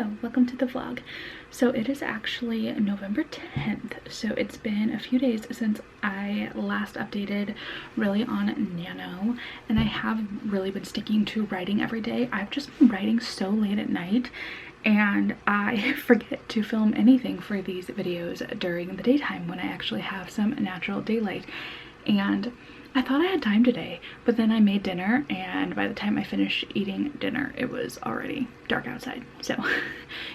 Hello, welcome to the vlog. So it is actually November 10th, so it's been a few days since I last updated really on Nano, and I have really been sticking to writing every day. I've just been writing so late at night and I forget to film anything for these videos during the daytime when I actually have some natural daylight. And I thought I had time today, but then I made dinner, and by the time I finished eating dinner, it was already dark outside. So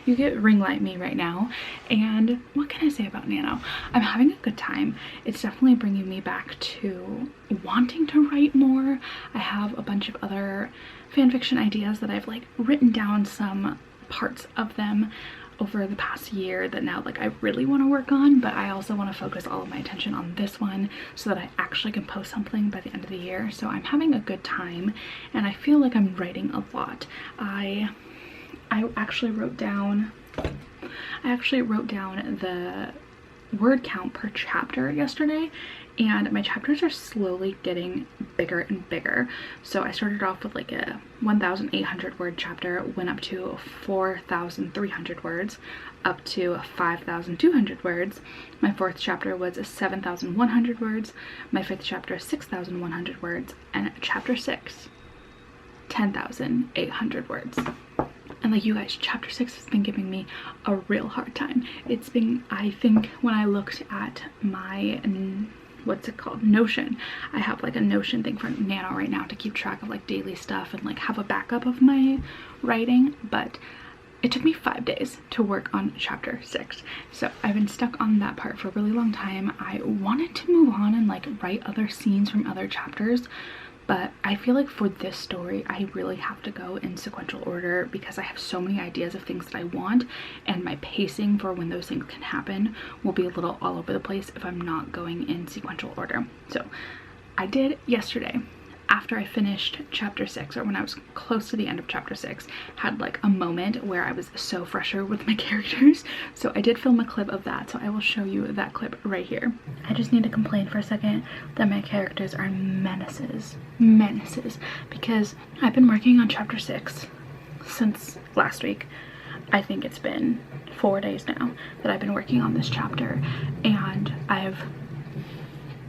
you get ring light me right now. And what can I say about Nano? I'm having a good time. It's definitely bringing me back to wanting to write more. I have a bunch of other fan fiction ideas that I've like written down some parts of them over the past year that now like I really want to work on, but I also want to focus all of my attention on this one so that I actually can post something by the end of the year. So I'm having a good time and I feel like I'm writing a lot. I actually wrote down the word count per chapter yesterday, and my chapters are slowly getting bigger and bigger. So I started off with like a 1,800 word chapter, went up to 4,300 words, up to 5,200 words. My fourth chapter was 7,100 words. My fifth chapter 6,100 words, and chapter 6, 10,800 words. And like, you guys, chapter 6 has been giving me a real hard time. It's been, I think when I looked at my, what's it called, Notion, I have like a Notion thing for Nano right now to keep track of like daily stuff and like have a backup of my writing, but it took me 5 days to work on chapter 6. So I've been stuck on that part for a really long time. I wanted to move on and like write other scenes from other chapters, but I feel like for this story, I really have to go in sequential order because I have so many ideas of things that I want, and my pacing for when those things can happen will be a little all over the place if I'm not going in sequential order. So I did yesterday, after I finished chapter 6, or when I was close to the end of chapter 6, had like a moment where I was so fresher with my characters. So I did film a clip of that, so I will show you that clip right here. I just need to complain for a second that my characters are menaces, because I've been working on chapter 6 since last week. I think it's been 4 days now that I've been working on this chapter, and I've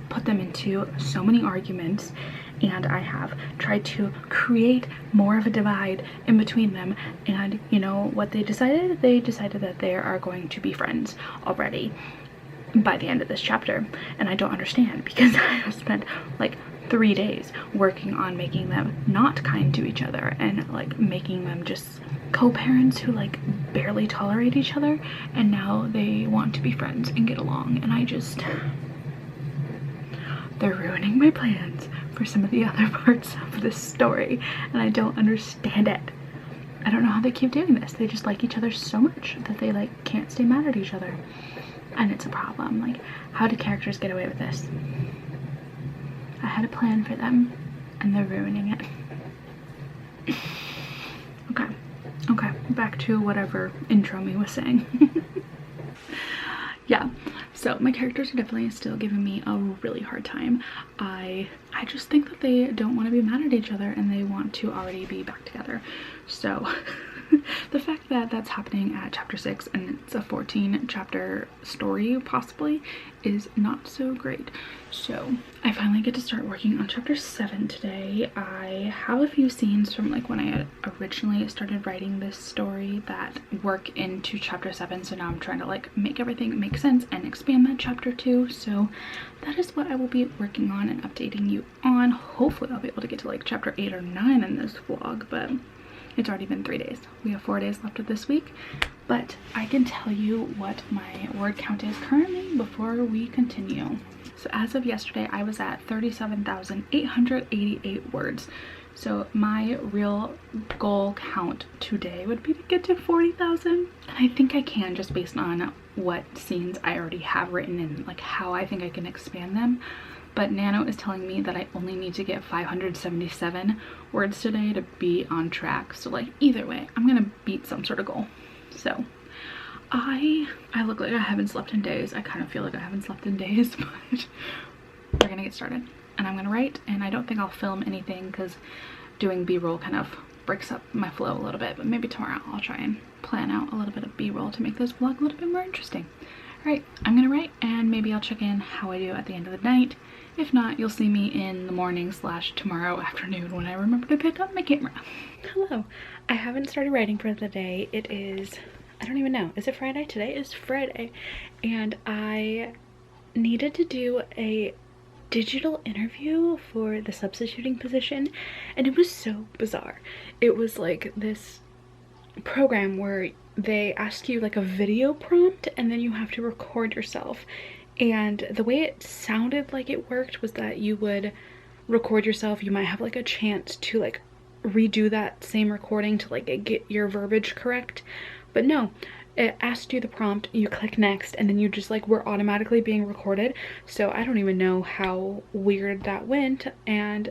put them into so many arguments, and I have tried to create more of a divide in between them. And you know what they decided? They decided that they are going to be friends already by the end of this chapter, and I don't understand because I have spent like 3 days working on making them not kind to each other and like making them just co-parents who like barely tolerate each other, and now they want to be friends and get along, and they're ruining my plans for some of the other parts of this story, and I don't understand it. I don't know how they keep doing this. They just like each other so much that they like can't stay mad at each other, and it's a problem. Like, how do characters get away with this? I had a plan for them and they're ruining it. Okay, back to whatever intro me was saying. Yeah, so my characters are definitely still giving me a really hard time. I just think that they don't want to be mad at each other and they want to already be back together. So the fact that that's happening at chapter 6 and it's a 14 chapter story possibly is not so great. So I finally get to start working on chapter 7 today. I have a few scenes from like when I had originally started writing this story that work into chapter 7, so now I'm trying to like make everything make sense and expand that chapter 2. So that is what I will be working on and updating you on. Hopefully I'll be able to get to like chapter 8 or 9 in this vlog, but it's already been 3 days. We have 4 days left of this week, but I can tell you what my word count is currently before we continue. So as of yesterday, I was at 37,888 words. So my real goal count today would be to get to 40,000. And I think I can, just based on what scenes I already have written and like how I think I can expand them. But Nano is telling me that I only need to get 577 words today to be on track. So like either way, I'm gonna beat some sort of goal. So I look like I haven't slept in days. I kind of feel like I haven't slept in days, but we're gonna get started. And I'm gonna write, and I don't think I'll film anything because doing B-roll kind of breaks up my flow a little bit, but maybe tomorrow I'll try and plan out a little bit of b-roll to make this vlog a little bit more interesting. All right, I'm gonna write, and maybe I'll check in how I do at the end of the night. If not, you'll see me in the morning / tomorrow afternoon when I remember to pick up my camera. Hello, I haven't started writing for the day. It is, I don't even know, is it Friday? Today is Friday, and I needed to do a digital interview for the substituting position, and it was so bizarre. It was like this program where they ask you like a video prompt, and then you have to record yourself. And the way it sounded like it worked was that you would record yourself, you might have like a chance to like redo that same recording to like get your verbiage correct, but no, it asked you the prompt, you click next, and then you just like were automatically being recorded. So I don't even know how weird that went, and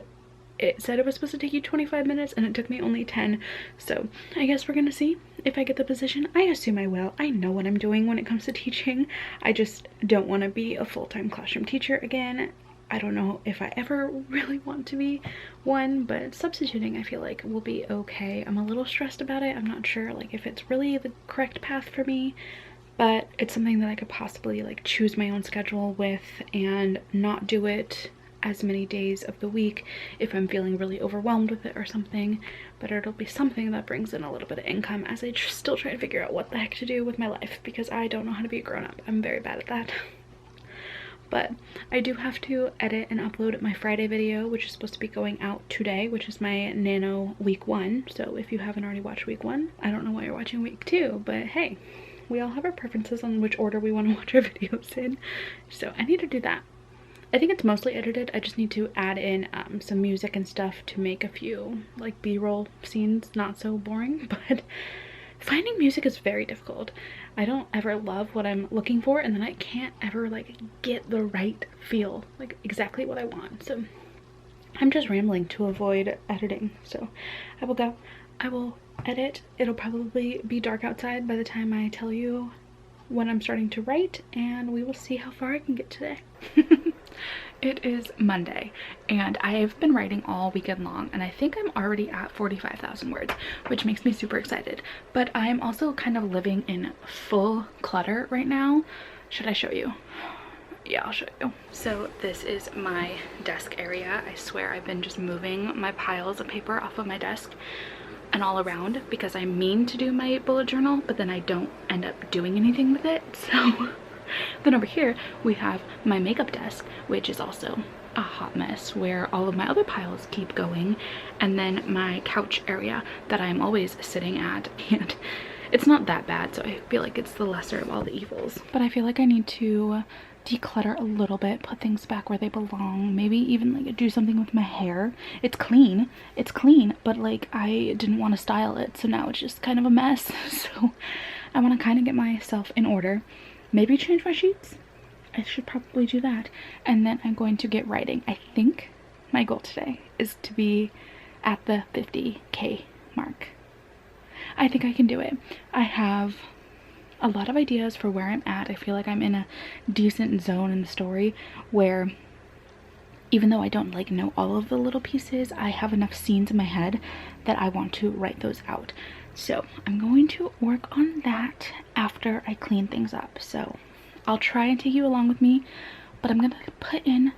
it said it was supposed to take you 25 minutes and it took me only 10. So I guess we're gonna see if I get the position. I assume I will. I know what I'm doing when it comes to teaching. I just don't want to be a full-time classroom teacher again. I don't know if I ever really want to be one, but substituting I feel like will be okay. I'm a little stressed about it. I'm not sure like if it's really the correct path for me, but it's something that I could possibly like choose my own schedule with and not do it as many days of the week if I'm feeling really overwhelmed with it or something. But it'll be something that brings in a little bit of income as I still try to figure out what the heck to do with my life, because I don't know how to be a grown-up. I'm very bad at that. But I do have to edit and upload my Friday video, which is supposed to be going out today, which is my NaNo week 1. So if you haven't already watched week 1, I don't know why you're watching week 2, but hey, we all have our preferences on which order we want to watch our videos in. So I need to do that. I think it's mostly edited. I just need to add in some music and stuff to make a few like b-roll scenes not so boring, but finding music is very difficult. I don't ever love what I'm looking for, and then I can't ever like get the right feel, like exactly what I want. So I'm just rambling to avoid editing. So I will go, I will edit. It'll probably be dark outside by the time I tell you when I'm starting to write, and we will see how far I can get today. It is Monday, and I've been writing all weekend long, and I think I'm already at 45,000 words, which makes me super excited. But I'm also kind of living in full clutter right now. Should I show you? Yeah, I'll show you. So this is my desk area. I swear I've been just moving my piles of paper off of my desk and all around because I mean to do my bullet journal, but then I don't end up doing anything with it. So then over here we have my makeup desk, which is also a hot mess where all of my other piles keep going, and then my couch area that I'm always sitting at, and it's not that bad, so I feel like it's the lesser of all the evils. But I feel like I need to declutter a little bit, put things back where they belong, maybe even like do something with my hair. It's clean, but like I didn't want to style it, so now it's just kind of a mess. So I want to kind of get myself in order, maybe change my sheets. I should probably do that, and then I'm going to get writing. I think my goal today is to be at the 50K mark. I think I can do it. I have a lot of ideas for where I'm at. I feel like I'm in a decent zone in the story where even though I don't like know all of the little pieces, I have enough scenes in my head that I want to write those out. So I'm going to work on that after I clean things up. So I'll try and take you along with me, but I'm gonna put in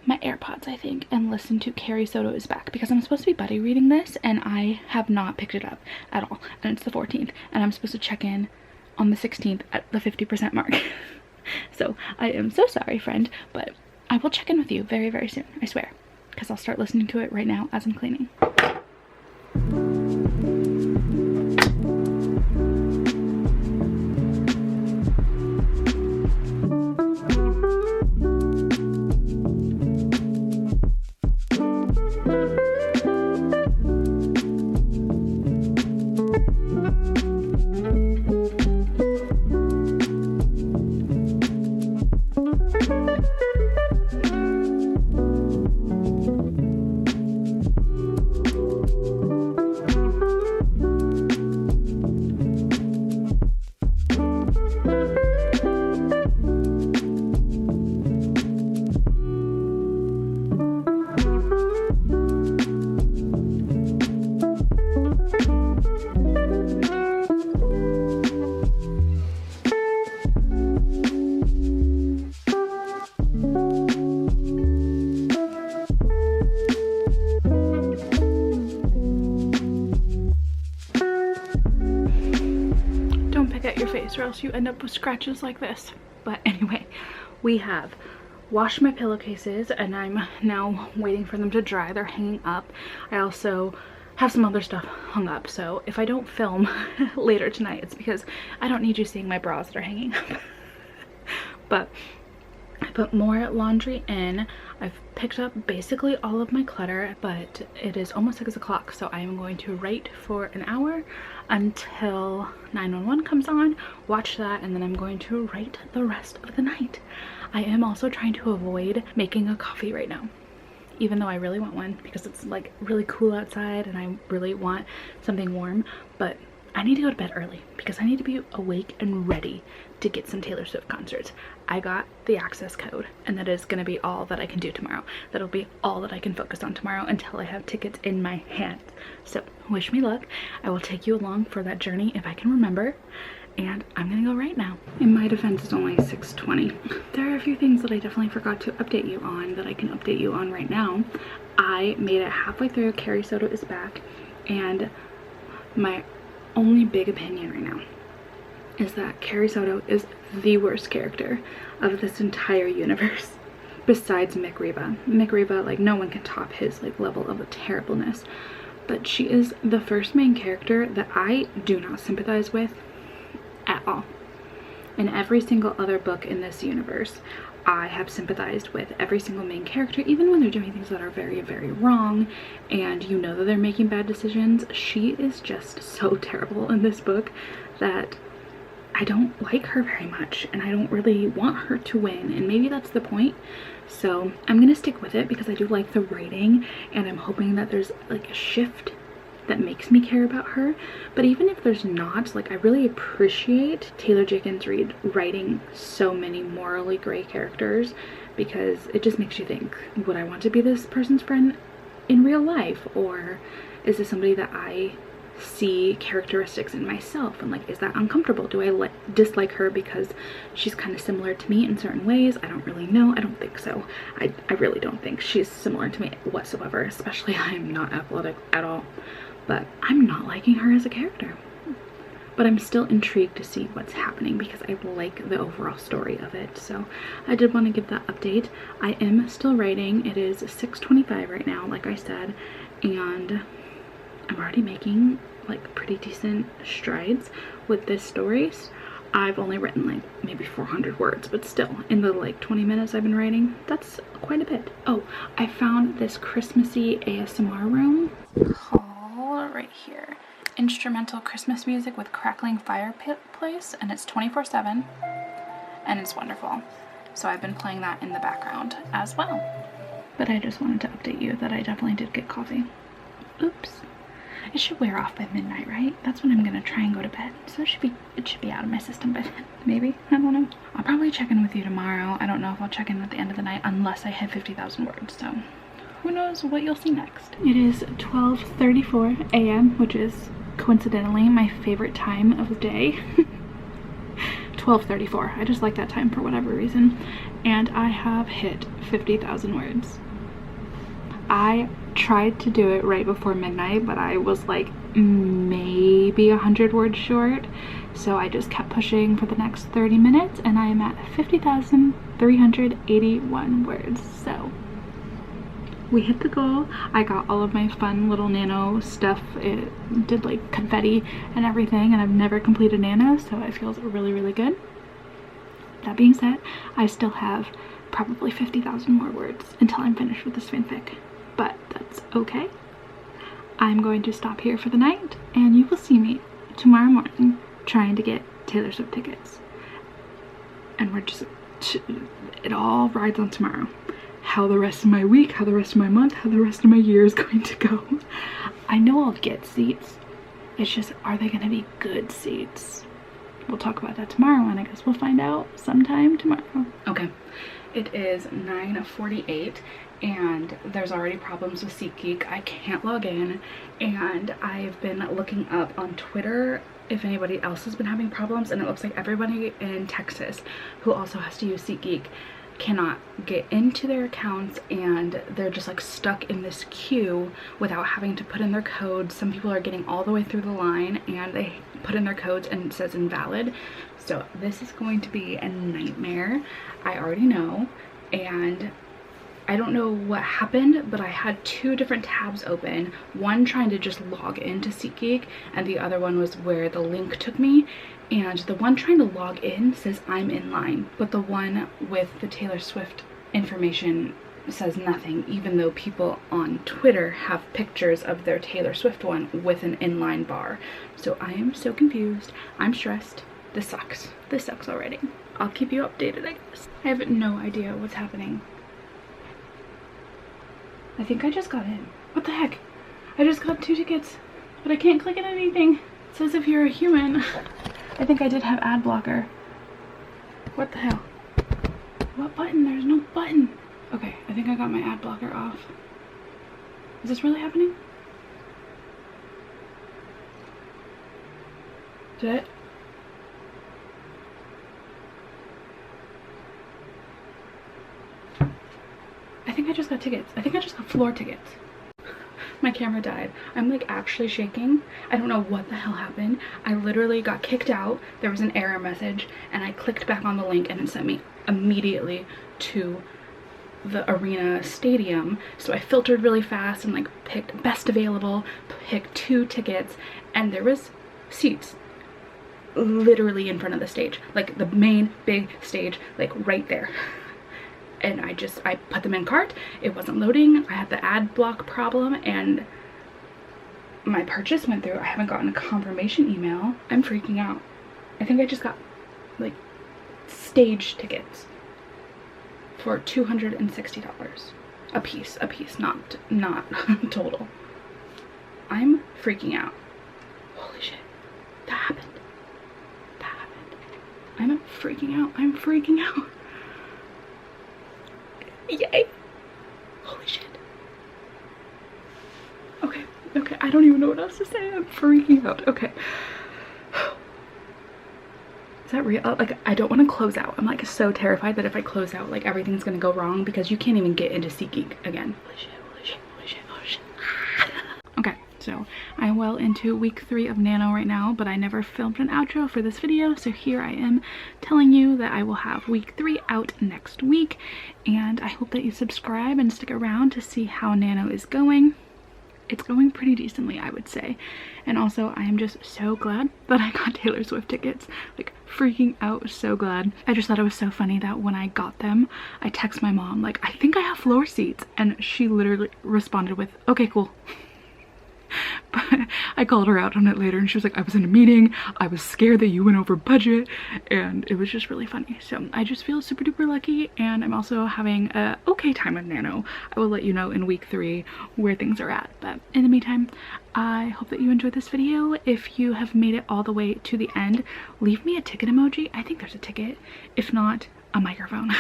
my AirPods, I think, and listen to Carrie Soto Is Back, because I'm supposed to be buddy reading this and I have not picked it up at all, and it's the 14th, and I'm supposed to check in on the 16th at the 50% mark. So I am so sorry, friend, but I will check in with you very, very soon, I swear, because I'll start listening to it right now as I'm cleaning. or else you end up with scratches like this. But anyway, we have washed my pillowcases and I'm now waiting for them to dry. They're hanging up. I also have some other stuff hung up, so if I don't film later tonight, it's because I don't need you seeing my bras that are hanging up. But I put more laundry in. I've picked up basically all of my clutter, but it is almost 6 o'clock, so I am going to write for an hour until 911 comes on, watch that, and then I'm going to write the rest of the night. I am also trying to avoid making a coffee right now, even though I really want one because it's like really cool outside and I really want something warm, but I need to go to bed early because I need to be awake and ready to get some Taylor Swift concerts. I got the access code and that is going to be all that I can do tomorrow. That'll be all that I can focus on tomorrow until I have tickets in my hand. So wish me luck. I will take you along for that journey if I can remember. And I'm gonna go right now. In my defense, it's only 6:20. There are a few things that I definitely forgot to update you on that I can update you on right now. I made it halfway through. Carrie Soto is back, and my only big opinion right now is that Carrie Soto is the worst character of this entire universe besides Mick Riva. Mick Riva, like, no one can top his like level of terribleness, but she is the first main character that I do not sympathize with at all. In every single other book in this universe, I have sympathized with every single main character, even when they're doing things that are very, very wrong and you know that they're making bad decisions. She is just so terrible in this book that I don't like her very much and I don't really want her to win, and maybe that's the point. So I'm gonna stick with it because I do like the writing and I'm hoping that there's like a shift that makes me care about her. But even if there's not, like, I really appreciate Taylor Jenkins Reid writing so many morally gray characters because it just makes you think, would I want to be this person's friend in real life, or is this somebody that I see characteristics in myself, and like, is that uncomfortable? Do I dislike her because she's kind of similar to me in certain ways? I don't really know. I don't think so. I really don't think she's similar to me whatsoever, especially I am not athletic at all. But I'm not liking her as a character. But I'm still intrigued to see what's happening because I like the overall story of it. So I did want to give that update. I am still writing. It is 6:25 right now, like I said, and I'm already making like pretty decent strides with this story. I've only written like maybe 400 words, but still, in the like 20 minutes I've been writing, that's quite a bit. Oh, I found this Christmassy ASMR room called right here, instrumental Christmas music with crackling fireplace, and it's 24/7 and it's wonderful. So I've been playing that in the background as well. But I just wanted to update you that I definitely did get coffee. Oops. It should wear off by midnight, right? That's when I'm gonna try and go to bed. So it should be out of my system by then, maybe. I don't know. I'll probably check in with you tomorrow. I don't know if I'll check in at the end of the night unless I hit 50,000 words. So who knows what you'll see next. It is 12:34 a.m., which is coincidentally my favorite time of the day. 12:34. I just like that time for whatever reason. And I have hit 50,000 words. I tried to do it right before midnight, but I was like maybe 100 words short. So I just kept pushing for the next 30 minutes and I am at 50,381 words. So we hit the goal. I got all of my fun little nano stuff. It did like confetti and everything, and I've never completed nano, so it feels really, really good. That being said, I still have probably 50,000 more words until I'm finished with this fanfic, but that's okay. I'm going to stop here for the night, and you will see me tomorrow morning trying to get Taylor Swift tickets. And we're just, it all rides on tomorrow. How the rest of my week, how the rest of my month, how the rest of my year is going to go. I know I'll get seats. It's just, are they going to be good seats? We'll talk about that tomorrow, and I guess we'll find out sometime tomorrow. Okay, it is 9:48, and there's already problems with SeatGeek. I can't log in, and I've been looking up on Twitter if anybody else has been having problems, and it looks like everybody in Texas who also has to use SeatGeek cannot get into their accounts, and they're just like stuck in this queue without having to put in their codes. Some people are getting all the way through the line and they put in their codes and it says invalid. So this is going to be a nightmare. I already know, and I don't know what happened, but I had 2 different tabs open, one trying to just log into SeatGeek and the other one was where the link took me. And the one trying to log in says I'm in line, but the one with the Taylor Swift information says nothing, even though people on Twitter have pictures of their Taylor Swift one with an inline bar. So I am so confused. I'm stressed. This sucks. This sucks already. I'll keep you updated, I guess. I have no idea what's happening. I think I just got in. What the heck? I just got 2 tickets, but I can't click on anything. It says if you're a human. I think I did have ad blocker. What the hell? What button? There's no button. Okay, I think I got my ad blocker off. Is this really happening? Did it? I think I just got tickets. I think I just got floor tickets. My camera died. I'm like actually shaking. I don't know what the hell happened. I literally got kicked out. There was an error message and I clicked back on the link and it sent me immediately to the arena stadium. So I filtered really fast and like picked best available, picked 2 tickets, and there was seats literally in front of the stage, like the main big stage, like right there. And I put them in cart. It wasn't loading. I had the ad block problem and my purchase went through. I haven't gotten a confirmation email. I'm freaking out. I think I just got like stage tickets for $260 a piece, not total. I'm freaking out. Holy shit. That happened. That happened. I'm freaking out. I'm freaking out. Yay. Holy shit. Okay, okay, I don't even know what else to say. I'm freaking out. Okay. Is that real? Like, I don't want to close out. I'm like so terrified that if I close out, like everything's gonna go wrong because you can't even get into SeatGeek again. Holy shit, holy shit, holy shit, holy shit. Okay, so I'm well into week 3 of Nano right now, but I never filmed an outro for this video, so here I am telling you that I will have week 3 out next week, and I hope that you subscribe and stick around to see how Nano is going. It's going pretty decently, I would say. And also, I am just so glad that I got Taylor Swift tickets. Like, freaking out, so glad. I just thought it was so funny that when I got them, I text my mom, like, I think I have floor seats. And she literally responded with, okay, cool. But I called her out on it later and she was like, I was in a meeting, I was scared that you went over budget, and it was just really funny. So I just feel super duper lucky, and I'm also having a okay time with Nano. I will let you know in week 3 where things are at, but in the meantime, I hope that you enjoyed this video. If you have made it all the way to the end, leave me a ticket emoji. I think there's a ticket. If not, a microphone.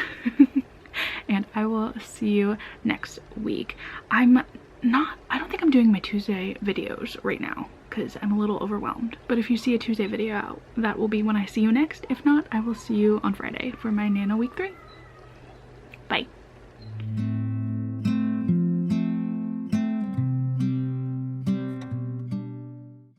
And I will see you next week. I don't think I'm doing my Tuesday videos right now because I'm a little overwhelmed. But if you see a Tuesday video out, that will be when I see you next. If not, I will see you on Friday for my Nano week 3.